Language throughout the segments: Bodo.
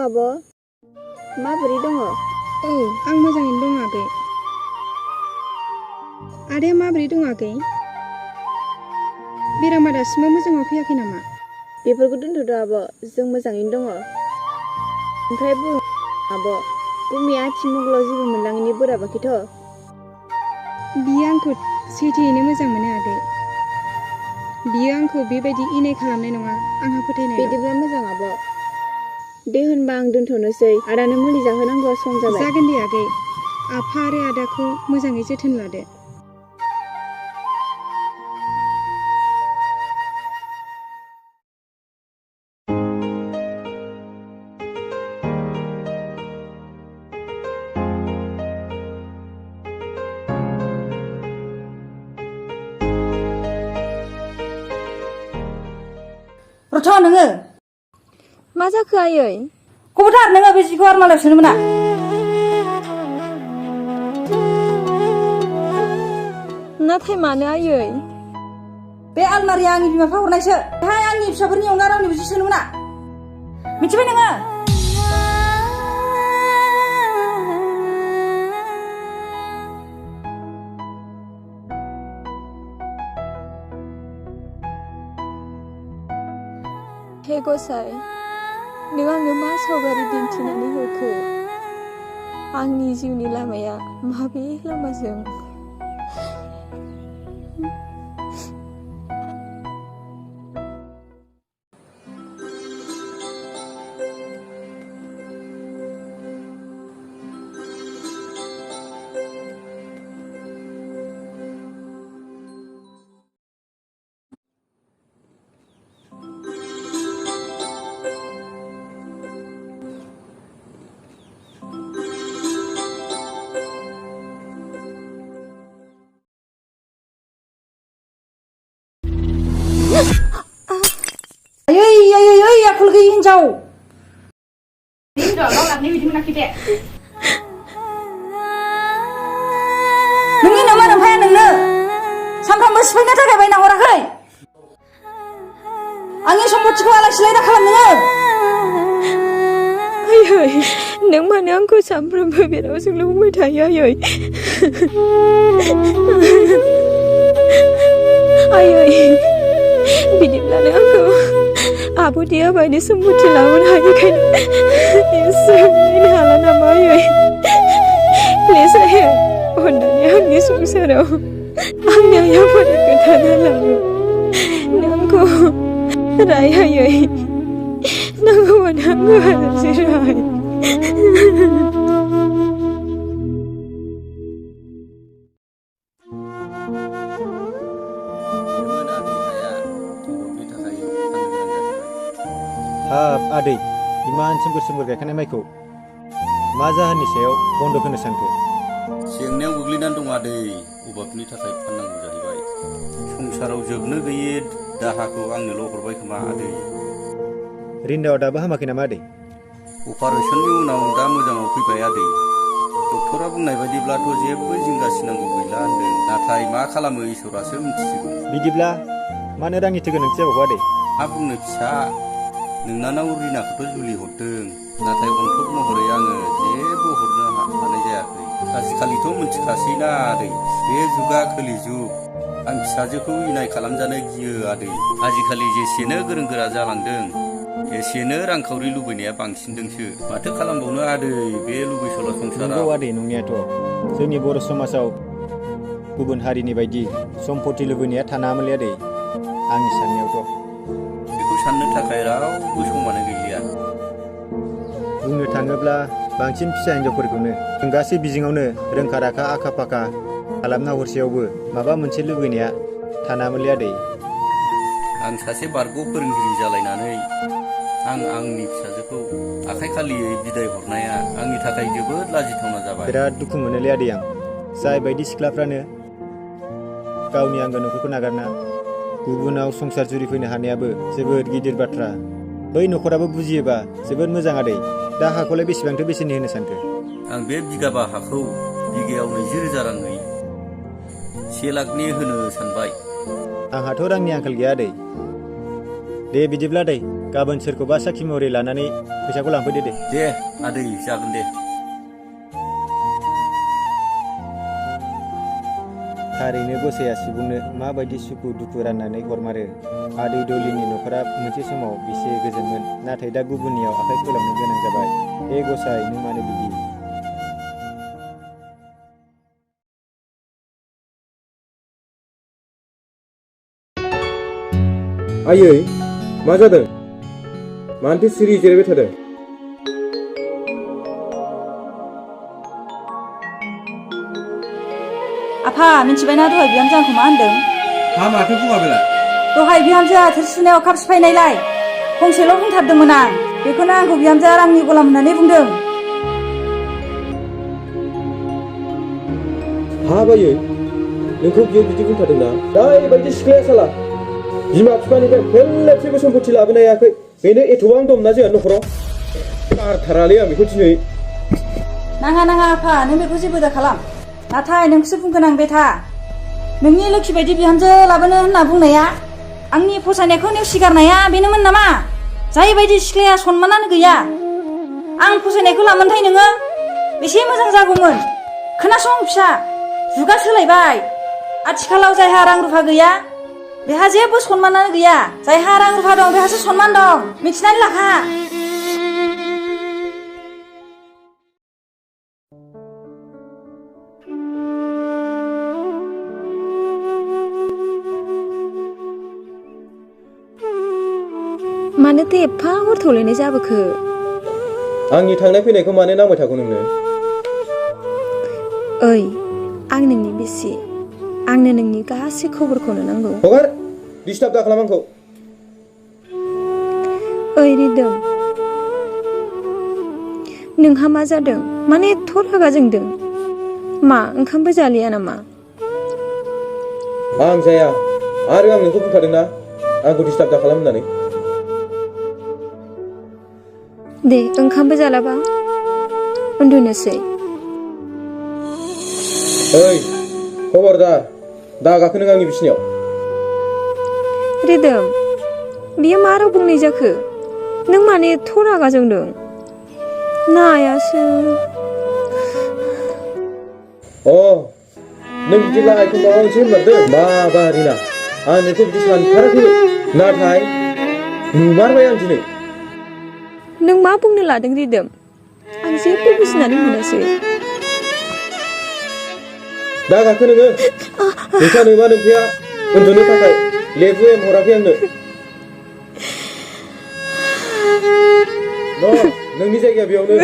आब'। माबोरै दङ? औ आं मोजाङैनो दं आगै। आदाया माबोरै दं आगै? बेरामा दासिमबो मोजाङाव फैयाखै नामा? बेफोरखौ दोनथ'दो आब', जों मोजाङैनो दङ। ओमफ्राय बुं आब', बुमिया आथिमंगलाव जेबो मोनलाङैनि बोराबाखैथ'? बियो आंखौ सैथोयैनो मोजां मोनो आगै। बियो आंखौ बेबायदि इनाय खालामनाय नङा, आंहा फोथायनाय दं। बिदिब्ला मोजां आब'। दे होनबा आं दोनथ'नोसै, आदानो मुलि जाहोनांगौआ सम जाबाय। जागोन दे आगै। आफा आरो आदाखौ मोजाङै जोथोन लादो। रथ' नोङो मा जाखो आयै? खबरथार नोङो बे जिखौ आरो मालायाव सोनो मोना। नाथाय मानो आयै? बे आलमारिया आंनि बिमा बिफा हरनायसो। बेहाय आंनि फिसाफोरनि अनगा रावनिबो जि सोनो मोना। मिथिबाय नोङो? हे गसाइ, नों आंनो मा सावगारि दिन्थिनानै होखो? आंनि जिउनि लामाया माबे लामाजों? आयै आखल गैयि हिनजाव। बे हिनजावा गाव लाबोनाय बायदि मोनाखै बे। नोंनि नामा नोमफाया नोंनो सानफ्रामबो सिफायनो थाखाय बायना हराखै? आंनि सम्पथिखौ आलाय सिलाय दा खालाम नोङो। आयै, नों मानो आंखौ सानफ्रोमबो बे रावजोंल' बुंबाय थायो आयै? आयै, बिदिब्ला नों आंखौ आब' दिया बायदि सम्पति लाबोनो हायैखायनो एसे नायनो हाला नामा आयै? प्लिज आयै, अननानै आंनि संसाराव आंनि आइ आफानि खोथा दालाबो। नोंखौ राय आयै, नांगौबानो आंखौ हाजासे राय। हाब आदै, इमान सोमखोर गायखानाय माइखौ मा जाहोननि सायाव बन्द' होनो सानखो? जेंनायाव गोग्लैनानै दं आदै, अभाबनि थाखाय फाननांगौ जाहैबाय। संसाराव जोबनो गैयै दाहाखौ आंनोल' हरबाय खोमा आदै। रिन्दावा दाबो हामाखै नामा आदै? अपारेसननि उनाव दा मोजाङाव फैबाय आदै। डक्टरा बुंनाय बायदिब्लाथ' जेबो जिंगासिनांगौ गैला होनदों, नाथाय मा खालामो इसोरासो मिथिसिगौ। बिदिब्ला मानो रांनिथो गोनांथि जाबावगौ आदै? मा बुंनो फिसा, नोंनानाव रिनाखौथ' जुलि हरदों, नाथाय अन्थोब महरै आङो जेबो हरनो हानाय जायाखै। आजिखालिथ' मिथिखासैना आदै, बे जुगा खोलि जुग। आं फिसाजोखौ इनाय खालामजानो गियो आदै। आजिखालि जेसेनो गोरों गोरा जालांदों, एसेनो रांखावरि लुबैनाया बांसिनदोंसो। माथो खालामबावनो आदै, बे लुबैसुला संसाराव। नंगौ आदै नंनायाथ'। जोंनि बर' समाजाव गुबुन हारिनि बायदि सम्पति लुबैनाया थानाङामोनलै आदै, आंनि साननायावथ'। बेखौ साननो थाखाय रावबो समानो गैलिया। बुंनो थाङोब्ला बांसिन फिसा हिन्जावफोरखौनो जों गासै बिथिङावनो रोंखा राखा आखा फाखा खालामना हरसेयावबो माबा मोनसे लुबैनाया थानाङामोनलै आदै। आं सासे बारग' फोरोंगिरि जालायनानै आंनि फिसाजोखौ आखाइ खालियै बिदाय हरनाया आंनि थाखाय जोबोद लाजिथावना जाबाय। बिराद दुखु मोनोलै आदै आं। जाय बायदि सिख्लाफ्रानो गावनि आंगो न'खरखौ नागारना गुबुनाव संसार जुरिफैनो हानायाबो जोबोद गिदिर बाथ्रा। बै न'खराबो बुजियोबा जोबोद मोजां आदै। दा हाखौलाय बेसेबांथो बेसेननि होनो सानखो? आं बे बिगाबा हाखौ बिगायाव 20,000 राङै 1 लाखनि होनो सानबाय। आंहाथ' रांनि आंखाल गैया आदै। दे बिदिब्ला आदै, गाबोन सोरखौबा साखि महरै लानानै फैसाखौ लांफैदो दे। दे आदै जागोन दे। थारैनो गसाइया सुबुंनो माबायदि सुखु दुखु राननानै हरमारो। आदै दलिनि न'खरा मोनसे समाव बेसे गोजोनमोन, नाथाय दा गुबुननियाव आखाइ फोलावनो गोनां जाबाय। हे गसाइ, नों मानो बिदि? आयै, मा जादों? मानोथो सिरि जिरायबाय थादों? आफा मिथिबायना दहाय बिहामजो आंखौ मा होनदों? हा माथो बुङा बेलाय? दहाय बिहामजोआ थोरसि सुनायाव काप सिफायनायलाय फंसेल' बुंथारदोंमोन आं। बेखौनो आंखौ बिहामजोआ रांनि गलाम होननानै बुंदों। हाब आयै, नोंखौ बियो बिदि बुंखादोंना? दा बेबायदि सिख्लाया साला बिमा बिफानिफ्राय मोनसेबो सम्पति लाबोनो हायाखै। बेनो एथ'बां दंना जोंहा न'खराव। गारथारालै आं बेखौ दिनै। नाङा नाङा आफा, नों बेखौ जेबो दा खालाम। नाथाय नोंखौसो बुंगोन आं बेथा। नोंनि लोखि बायदि बिहामजो लाबोनो होनना बुंनाया, आंनि फसायनायखौ नेवसिगारनाया बेनोमोन नामा? जायबायदि सिख्लाया सनमानानो गैया। आं फसायनायखौ लामोनथाय नोङो बेसे मोजां जागौमोन। खोनासं फिसा, जुगा सोलायबाय। आथिखालाव जायहा रां रुफा गैया बेहा जेबो सनमानानो गैया। जायहा रां रुफा दं बेहासो सनमान दं। मिथिनानै लाखा। मानोथो एफा हर थौलायनाय जाबोखो? आंनि थांनाय फैनायखौ मानो नांबाय थागौ नोंनो? ओइ, आं नोंनि बिसि। आंनो नोंनि गासै खबरखौनो नांगौ। हगार, डिस्टार्ब दा खालाम आंखौ। ओइ रिदोम, नोंहा मा जादों? मानो एथ' रागा जोंदों? मा ओंखामबो जालिया नामा? आं जाया। आरो आं नोंखौ बुंखादोंना आंखौ डिस्टार्ब दा खालाम होननानै। दे, ओंखामबो जालाबा उन्दुनोसै। ओइ, खबरदार दा गाखो नों आंनि बिसिनायाव। रिदोम, बियो मा राव बुंनाय जाखो? नों मानो एथ' रागा जोंदों? नायासो। नों बिदिब्ला आइखौ माबा मोनसे होनमारदों? बाबा रिना, आं नोंखौ बिदि सानथाराखैमोन। नाथाय नुमारबाय आं दिनै। नों मा बुंनो लादों रिदोम? आं जेबो बुजिनानै मोनासै। दा गाखो नोङो। नोंसा नोमा नोमफाया उन्दुनो थाखाय लेबु एम हराखै आंनो। नोंनि जायगाया बेयावनो।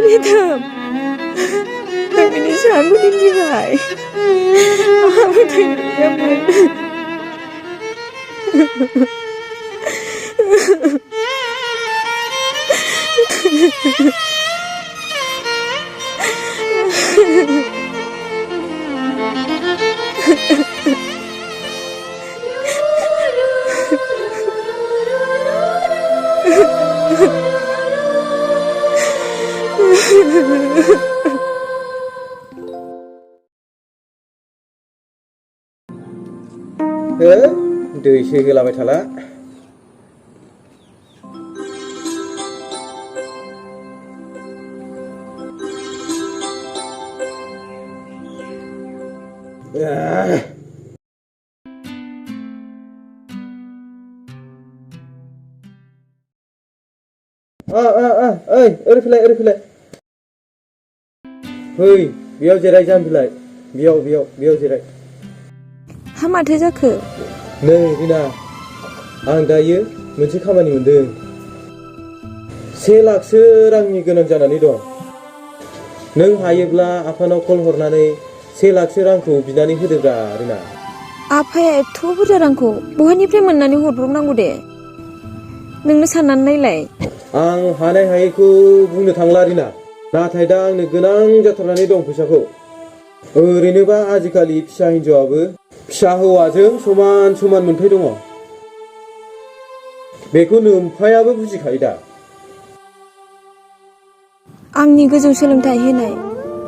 रिदोम, आं बिनि सायावबो दिन्थिबाय। आंहाबो थांदोंमोन। दैसो होलाबाय थाला। ओइ, ओरै फैलाय। फै, बेयाव जिराय जाम्बिलाय। बेयाव जिराय। हा माथो जाखो? नै रिना, आं दायो मोनसे खामानि मोनदों। 1 लाखसो रांनि गोनां जानानै दं। नों हायोब्ला आफानाव कल हरनानै 1 लाखसो रांखौ बिनानै होदोब्रा रिना। आफाया एथ' बुरजा रांखौ बहानिफ्राय मोननानै हरब्रबनांगौ दे? नोंनो साननानै नायलाय। आं हानाय हायैखौ बुंनो थांला रिना, नाथाय दा आंनो गोनां जाथारनानै दं फैसाखौ। ओरैनोबा आजिखालि फिसा हिन्जावाबो फिसा हौवाजों समान मोनथाय दङ। बेखौ नोम्फायाबो बुजिखायो दा। आंनि गोजौ सोलोंथाइ होनाय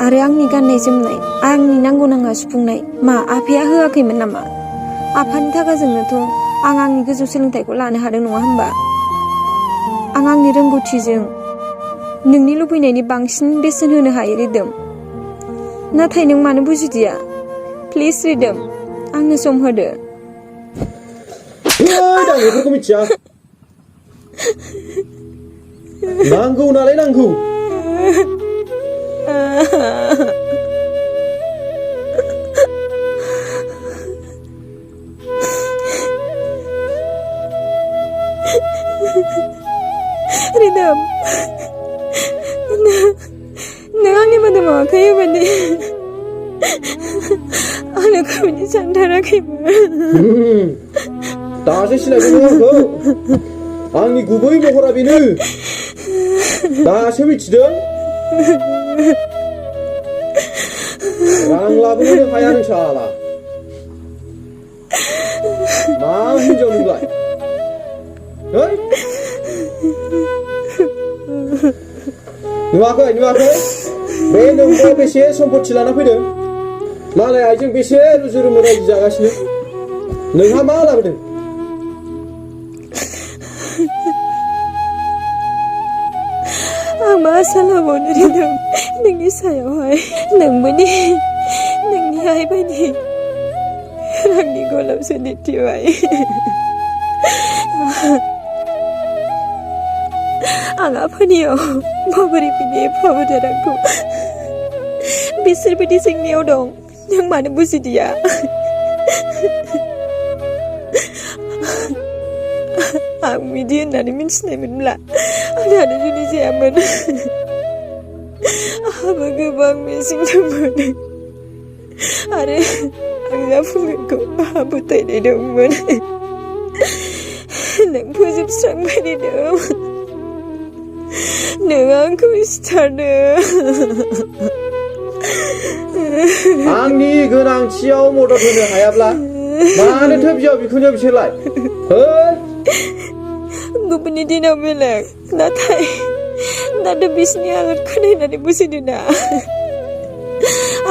आरो आंनि गाननाय जोमनाय, आंनि नांगौ नाङा सुफुंनाय मा आफाया होआखैमोन नामा? आफानि थाखाजोंनोथ' आं आंनि गोजौ सोलोंथाइखौ लानो हादों नङा होमबा? आं आंनि रोंगौथिजों नोंनि लुबैनायनि बांसिन बेसेन होनो हायो रिदोम। नाथाय नों मानो बुजिदिया? प्लिज रिदोम, आंनो सम होदो। आं बेफोरखौ मिथिया। नांगौ नालाय नांगौ। रिदोम, नों आंनि मोदोमाव आखाइ होबाय आंनो बिदि सानथाराखैमोन। दासो सिनायदों नों आंखौ। आंनि गुबै महरा बेनो। दासो मिथिदों। रां लाबोनोनो हाया नों साला। मा हिनजाव नोंलाय? नुवाखै नुवाखै? बे नोंबो बेसे सम्पति लाना फैदों? मालाय आइजों बेसे रुजु रुमु रायजो जागासिनो? नोंहा मा लाबोदों? आं मा आसा लाबावनो रिदोम नोंनि सायावहाय? नोंनि आइ बायदि रांनि गलाब सोदिथिबाय। आं आफानियाव माबोरै बिदि एफा बुरजा रांखौ बिसोरबायदि जेंनायाव दं, नों मानो बुजिदिया? आं बिदि होननानै मिन्थिनायमोनब्ला आंहानो जुलि जायामोन। आंहाबो गोबां मिजिं दंमोन आरो आं जाफुंगोनखौ आंहा फोथायनाय दंमोन। नों फोजोबस्रांबाय रिदोम। नों आंखौ सिथारदों। आंनि गोनांथियाव मदद होनो हायाब्ला मानोथो बिहाव बिखुनजो बिसोरलाय? गुबुननि दिनाव बेलेग, नाथाय बिसिनि आगान खोनानानै बुजिदोंना?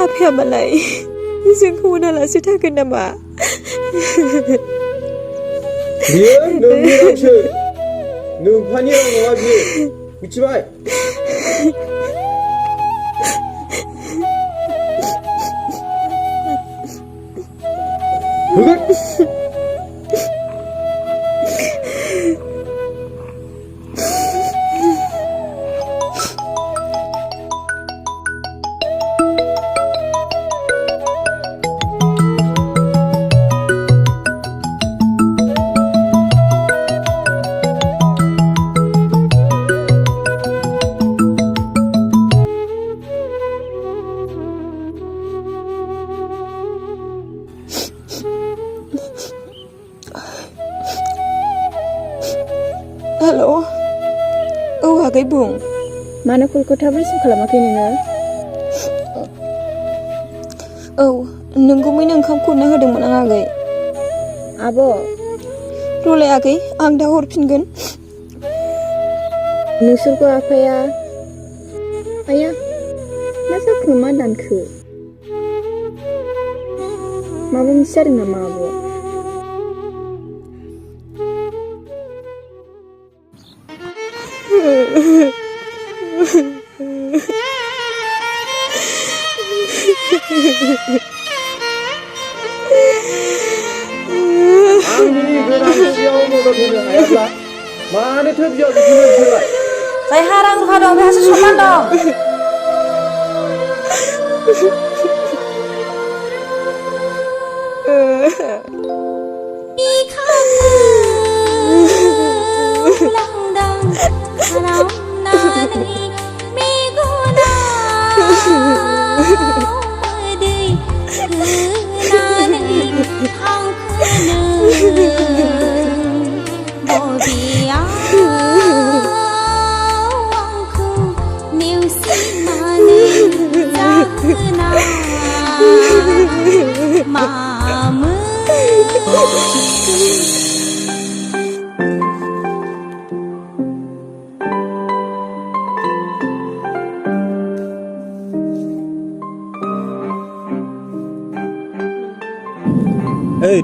आफाया मालाय जोंखौ उनालासे थागोन नामा? बियो नोंनि रांसो, नोंफानि रां नङा बियो, मिथिबाय? होगोन। हेल', औ आगै बुं। मानो कलखौ थाब रिसिभ खालामाखै नोङो? औ, नोंगौमैनो ओंखाम खुरना होदोंमोन आं आगै। आब', रलाय आगै, आं दा हरफिनगोन। नोंसोरखौ आफाया... आया, मा जाखो मा दानखो? माबा मोनसे जादों नामा आब'? आंनि गोनांथियाव मदद होनो हायाब्ला मानोथो बिहाव बिखुनजो बिसोरलाय? जायहा रां रुफा दं बेहासो सनमान दं।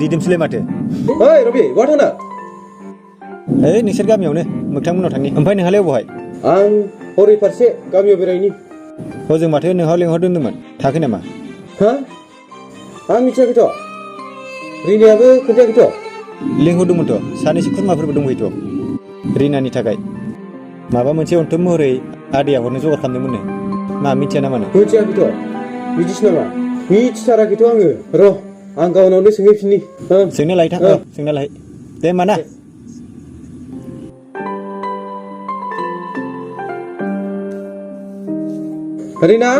दिदोमसोलाय माथो ओइ रबि बहा थांनो ओइ नोंसोर गामियावनो मोगथांमोननाव थांनि ओमफ्राय नोंहालाय बहाय आं हरै फारसे गामियाव बेरायनि हजों माथो नोंहा लेंहरदों होनदोंमोन थाखै नामा हा आं मिथियाखैथ' रिनायाबो खोन्थायाखैथ' लिंहरदोंमोनथ' सानैसो खुरमाफोरबो दंफैथ' रिनानि थाखाय माबा मोनसे अनथोब महरै आदैया हरनो जगार खालामदोंमोननो मा मिथिया नामा नों मिथियाखैथ' बिदिसो नामा मिथिथाराखैथ' आङो र' आं गावनावनो सोंहैफिननि सोंना लाय थां सोंना लाय दे होमबा ना रिना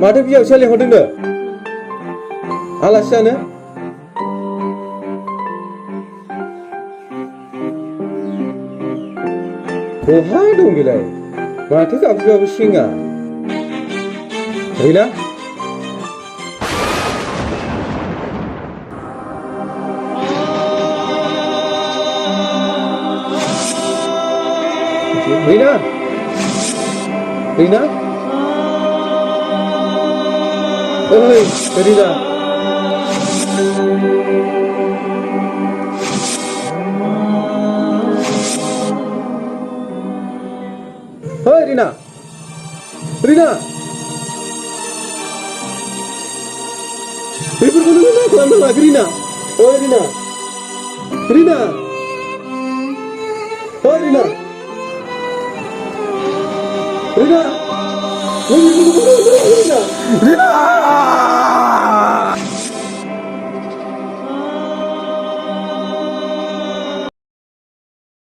माथो बियावसो लेंहरदोंनो आलासि जानो बहा दं बेलाय माथो गाबज्रिबाबो सिङा रिना रिना रिना ओइ रिना ओइ रिना रिना बेफोरखौ नोङो मा खालामदों रिना ओइ रिना रिना ओइ रिना रिना रिना